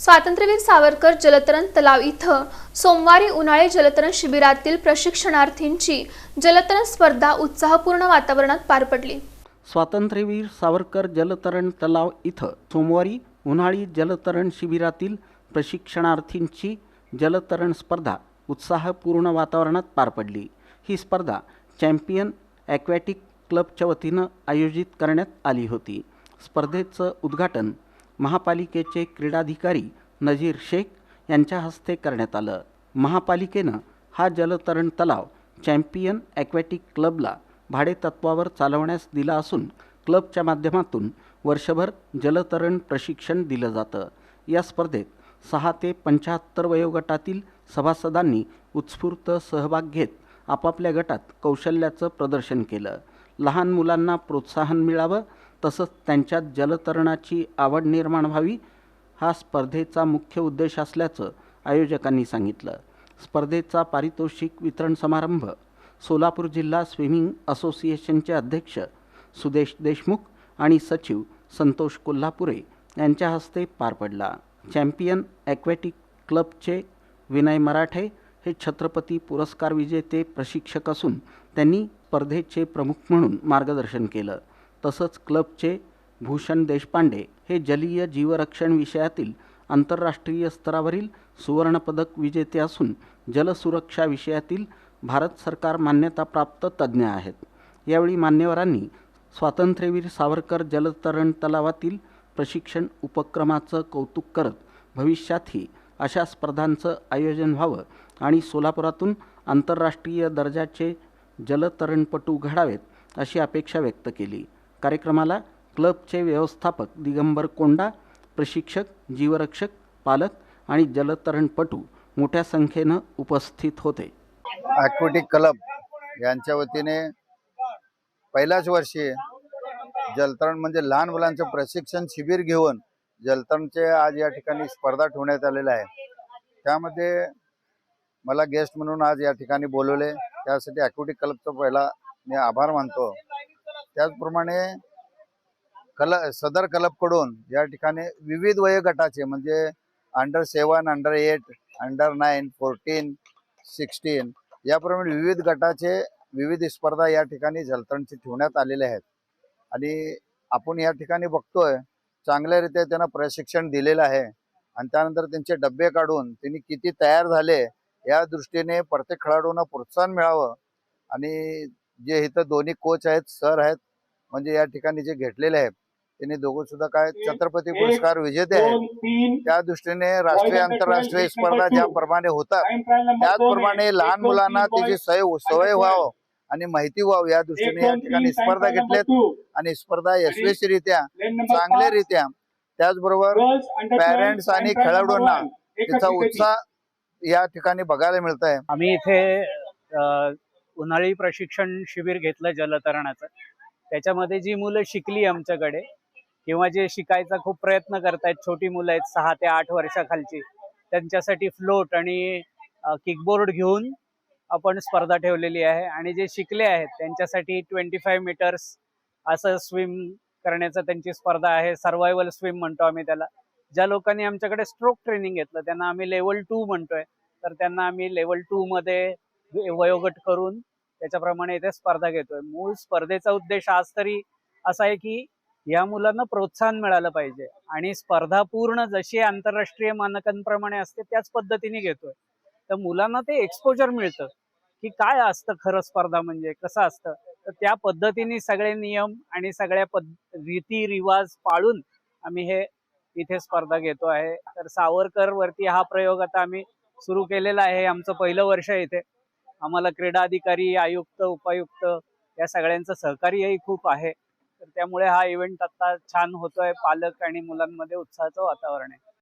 स्वातंत्र्यवीर सावरकर जलतरण तलाव इथं सोमवारी उन्हाळी जलतरण शिबिरातील प्रशिक्षणार्थींची जलतरण स्पर्धा उत्साहपूर्ण वातावरणात पार पडली। स्वातंत्र्यवीर सावरकर जलतरण तलाव इथं सोमवारी उन्हाळी जलतरण शिबिरातील प्रशिक्षणार्थींची जलतरण स्पर्धा उत्साहपूर्ण वातावरणात पार पडली। ही स्पर्धा चॅम्पियन ॲक्वॅटिक क्लबच्या वतीनं आयोजित करण्यात आली होती। स्पर्धेचं उद्घाटन महापालिकेचे क्रीडाधिकारी नजीर शेख यांच्या हस्ते करण्यात आलं। महापालिकेनं हा जलतरण तलाव चॅम्पियन ॲक्वॅटिक क्लबला भाडेतत्वावर चालवण्यास दिला असून क्लबच्या माध्यमातून वर्षभर जलतरण प्रशिक्षण दिलं जातं। या स्पर्धेत 6 ते 75 वयोगटातील सभासदांनी उत्स्फूर्त सहभाग घेत आपापल्या गटात कौशल्याचं प्रदर्शन केलं। लहान मुलांना प्रोत्साहन मिळावं तसंच त्यांच्यात जलतरणाची आवड निर्माण व्हावी हा स्पर्धेचा मुख्य उद्देश असल्याचं आयोजकांनी सांगितलं। स्पर्धेचा पारितोषिक वितरण समारंभ सोलापूर जिल्हा स्विमिंग असोसिएशनचे अध्यक्ष सुदेश देशमुख आणि सचिव संतोष कोल्हापुरे यांच्या हस्ते पार पडला। चॅम्पियन ॲक्वॅटिक क्लबचे विनय मराठे हे छत्रपती पुरस्कार विजेते प्रशिक्षक असून त्यांनी स्पर्धेचे प्रमुख म्हणून मार्गदर्शन केलं। तसंच क्लबचे भूषण देशपांडे हे जलीय जीवरक्षण विषयातील आंतरराष्ट्रीय स्तरावरील सुवर्णपदक विजेते असून जलसुरक्षा विषयातील भारत सरकार मान्यताप्राप्त तज्ज्ञ आहेत। यावेळी मान्यवरांनी स्वातंत्र्यवीर सावरकर जलतरण तलावातील प्रशिक्षण उपक्रमाचं कौतुक करत भविष्यातही अशा स्पर्धांचं आयोजन व्हावं आणि सोलापुरातून आंतरराष्ट्रीय दर्जाचे जलतरणपटू घडावेत अशी अपेक्षा व्यक्त केली। कार्यक्रमाला क्लबचे व्यवस्थापक दिगंबर कोंडा, प्रशिक्षक, जीवरक्षक, पालक आणि जलतरणपटू मोठ्या संख्येनं उपस्थित होते। ॲक्वॅटिक क्लब यांच्या वतीने पहिल्याच वर्षी जलतरण म्हणजे लहान मुलांचं प्रशिक्षण शिबिर घेऊन जलतरणचे आज या ठिकाणी स्पर्धा ठेवण्यात आलेल्या आहे। त्यामध्ये मला गेस्ट म्हणून आज या ठिकाणी बोलवले, त्यासाठी ॲक्वॅटिक क्लबचा पहिला मी आभार मानतो। त्याचप्रमाणे सदर क्लबकडून या ठिकाणी विविध वयोगटाचे म्हणजे अंडर 7, अंडर 8, अंडर 9, 14, 16 याप्रमाणे विविध गटाचे विविध स्पर्धा या ठिकाणी जलतरणची ठेवण्यात आलेल्या आहेत। आणि आपण या ठिकाणी बघतोय चांगल्यारीत्या त्यांना प्रशिक्षण दिलेलं आहे आणि त्यानंतर त्यांचे डब्बे काढून त्यांनी किती तयार झाले या दृष्टीने प्रत्येक खेळाडूंना प्रोत्साहन मिळावं। आणि जे इथं दोन्ही कोच आहेत, सर आहेत, म्हणजे या ठिकाणी जे घेतलेले आहेत त्यांनी दोघं सुद्धा काय छत्रपती पुरस्कार विजेते आहेत। त्या दृष्टीने राष्ट्रीय आंतरराष्ट्रीय स्पर्धा ज्याप्रमाणे होतात त्याचप्रमाणे लहान मुलांना त्याची सवय व्हावं आणि माहिती व्हावं या दृष्टीने या ठिकाणी स्पर्धा घेतल्यात आणि स्पर्धा यशस्वीरित्या चांगल्यारीत्या त्याचबरोबर पॅरेंट्स आणि खेळाडूंना त्याचा उत्साह या ठिकाणी बघायला मिळत आहे। आम्ही इथे उन्हाळी प्रशिक्षण शिबिर घेतलं जलतरणाचं। त्याच्यामध्ये जी मुलं शिकली आमच्याकडे किंवा जे शिकायचा खूप प्रयत्न करतायत, छोटी मुलं आहेत 6 ते 8 वर्षाखालची, त्यांच्यासाठी फ्लोट आणि किकबोर्ड घेऊन आपण स्पर्धा ठेवलेली आहे। आणि जे शिकले आहेत त्यांच्यासाठी 25 मीटर्स असं स्विम करण्याचं त्यांची स्पर्धा आहे। सर्वायवल स्विम म्हणतो आम्ही त्याला। ज्या लोकांनी आमच्याकडे स्ट्रोक ट्रेनिंग घेतलं त्यांना आम्ही लेवल 2 म्हणतोय, तर त्यांना आम्ही लेवल 2 मध्ये वयोगट करून त्याच्याप्रमाणे इथे स्पर्धा घेतोय। मूळ स्पर्धेचा उद्देश आज तरी असा आहे की या मुलांना प्रोत्साहन मिळालं पाहिजे आणि स्पर्धा पूर्ण जशी आंतरराष्ट्रीय मानकांप्रमाणे असते त्याच पद्धतीने घेतोय। तर मुलांना ते एक्सपोजर मिळतं की काय असतं खरं स्पर्धा म्हणजे कसं असतं। तर त्या पद्धतीने सगळे नियम आणि सगळ्या रीती रिवाज पाळून आम्ही हे इथे स्पर्धा घेतो आहे। तर सावरकर वरती हा प्रयोग आता आम्ही सुरू केलेला आहे। आमचं पहिलं वर्ष आहे इथे। आम्हाला क्रीडा अधिकारी, आयुक्त, उपायुक्त या सगळ्यांचं सहकार्यही खूप आहे। तर त्यामुळे हा इव्हेंट आता छान होतोय। पालक आणि मुलांमध्ये उत्साहाचं वातावरण आहे।